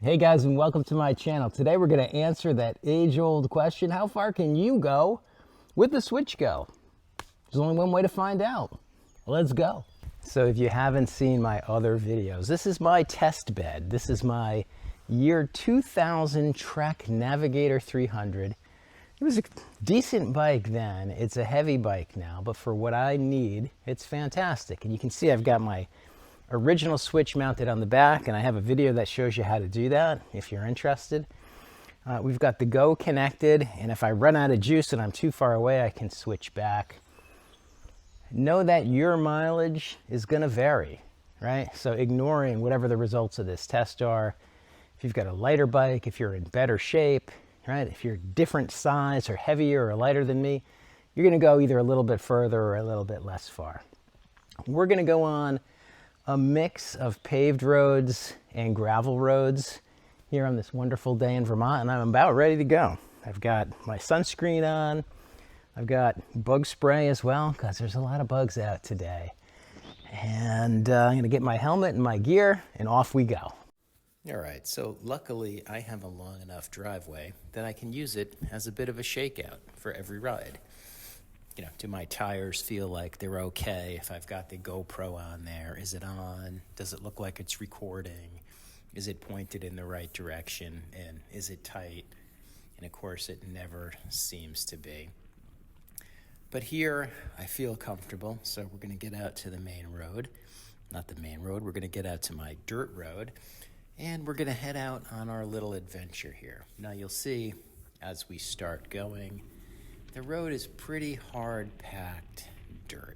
Hey guys, and welcome to my channel. Today we're going to answer that age-old question: how far can you go with the Swytch Go? There's only one way to find out. Let's go. So if you haven't seen my other videos, this is my test bed. This is my year 2000 Trek Navigator 300. It was a decent bike then. It's a heavy bike now, but for what I need, it's fantastic. And you can see I've got my original switch mounted on the back, and I have a video that shows you how to do that if you're interested. We've got the Go connected, and if I run out of juice and I'm too far away, I can switch back. Know that your mileage is going to vary, right? So ignoring whatever the results of this test are, if you've got a lighter bike, if you're in better shape, right? If you're different size or heavier or lighter than me, you're going to go either a little bit further or a little bit less far. We're going to go on a mix of paved roads and gravel roads here on this wonderful day in Vermont, and I'm about ready to go. I've got my sunscreen on. I've got bug spray as well, because there's a lot of bugs out today. And I'm going to get my helmet and my gear, and off we go. All right, so luckily I have a long enough driveway that I can use it as a bit of a shakeout for every ride. You know, do my tires feel like they're okay if I've got the GoPro on there? Is it on? Does it look like it's recording? Is it pointed in the right direction? And is it tight? And of course, it never seems to be. But here, I feel comfortable, so we're going to get out to the main road. Not the main road, we're going to get out to my dirt road, and we're going to head out on our little adventure here. Now, you'll see as we start going, the road is pretty hard-packed dirt.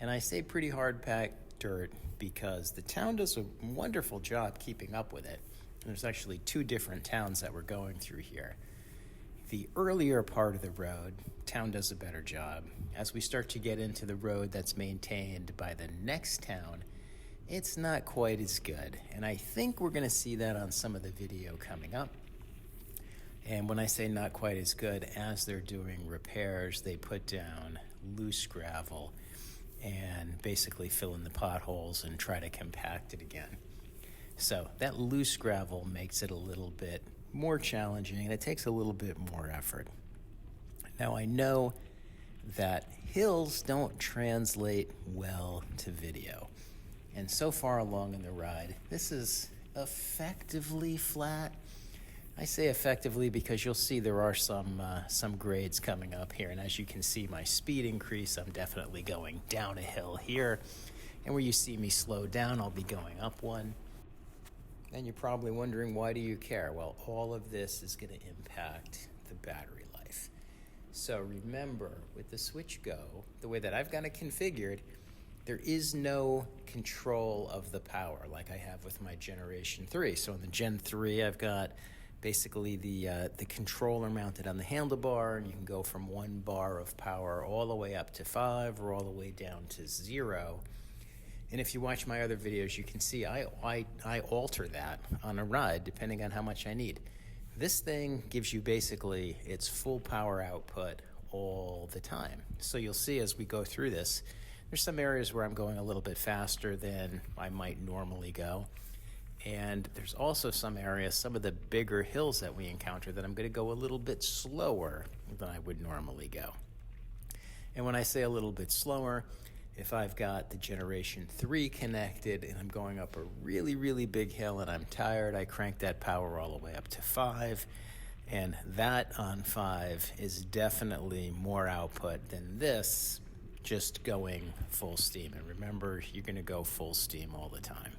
And I say pretty hard-packed dirt because the town does a wonderful job keeping up with it. And there's actually two different towns that we're going through here. The earlier part of the road, town does a better job. As we start to get into the road that's maintained by the next town, it's not quite as good. And I think we're going to see that on some of the video coming up. And when I say not quite as good, as they're doing repairs, they put down loose gravel and basically fill in the potholes and try to compact it again. So that loose gravel makes it a little bit more challenging, and it takes a little bit more effort. Now, I know that hills don't translate well to video. And so far along in the ride, this is effectively flat. I say effectively because you'll see there are some grades coming up here, and as you can see my speed increase, I'm definitely going down a hill here, and where you see me slow down, I'll be going up one. And you're probably wondering, why do you care? Well, all of this is going to impact the battery life. So remember, with the Swytch Go, the way that I've got it configured, there is no control of the power like I have with my Generation 3. So in the Gen 3, I've got basically the controller mounted on the handlebar, and you can go from 1 bar of power all the way up to 5 or all the way down to 0. And if you watch my other videos, you can see I alter that on a ride depending on how much I need. This thing gives you basically its full power output all the time. So you'll see as we go through this, there's some areas where I'm going a little bit faster than I might normally go. And there's also some areas, some of the bigger hills that we encounter, that I'm going to go a little bit slower than I would normally go. And when I say a little bit slower, if I've got the Generation 3 connected and I'm going up a really, really big hill and I'm tired, I crank that power all the way up to 5. And that on 5 is definitely more output than this just going full steam. And remember, you're going to go full steam all the time.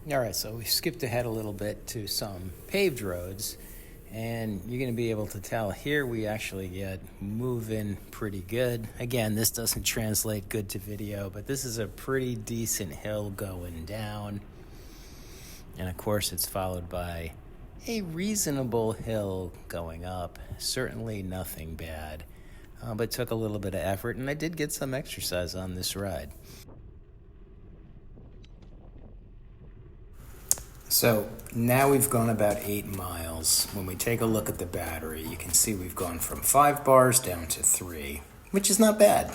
All right, so we skipped ahead a little bit to some paved roads, and you're going to be able to tell here we actually get moving pretty good. Again, this doesn't translate good to video, but this is a pretty decent hill going down. And of course, it's followed by a reasonable hill going up. Certainly nothing bad, but took a little bit of effort, and I did get some exercise on this ride. So now we've gone about 8 miles. When we take a look at the battery, you can see we've gone from 5 bars down to 3, which is not bad.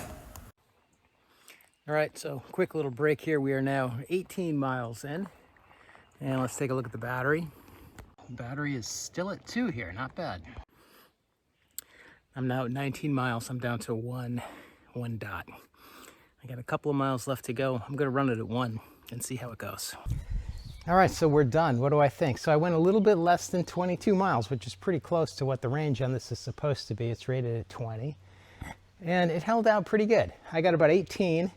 All right, so quick little break here. We are now 18 miles in, and let's take a look at the battery. The battery is still at 2 here, not bad. I'm now at 19 miles. I'm down to one dot. I got a couple of miles left to go. I'm gonna run it at 1 and see how it goes. All right, so we're done. What do I think? So I went a little bit less than 22 miles, which is pretty close to what the range on this is supposed to be. It's rated at 20. And it held out pretty good. I got about 18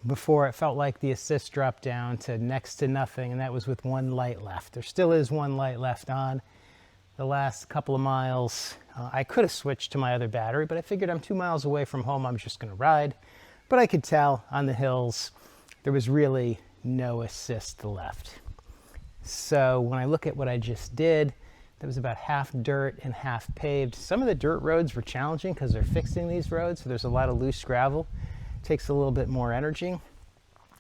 before it felt like the assist dropped down to next to nothing, and that was with 1 light left. There still is 1 light left on. The last couple of miles, I could have switched to my other battery, but I figured I'm 2 miles away from home. I'm just going to ride. But I could tell on the hills there was really no assist left. So when I look at what I just did, that was about half dirt and half paved. Some of the dirt roads were challenging because they're fixing these roads, so there's a lot of loose gravel. It takes a little bit more energy.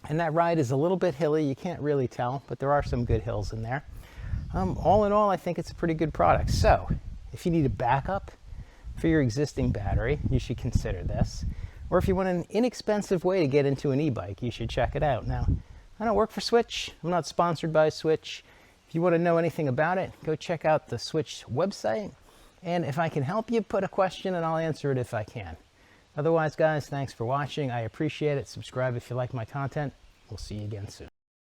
And that ride is a little bit hilly. You can't really tell, but there are some good hills in there. All in all, I think it's a pretty good product. So if you need a backup for your existing battery, you should consider this. Or if you want an inexpensive way to get into an e-bike, you should check it out. Now, I don't work for Swytch. I'm not sponsored by Swytch. If you want to know anything about it, go check out the Swytch website. And if I can help you, put a question and I'll answer it if I can. Otherwise, guys, thanks for watching. I appreciate it. Subscribe if you like my content. We'll see you again soon.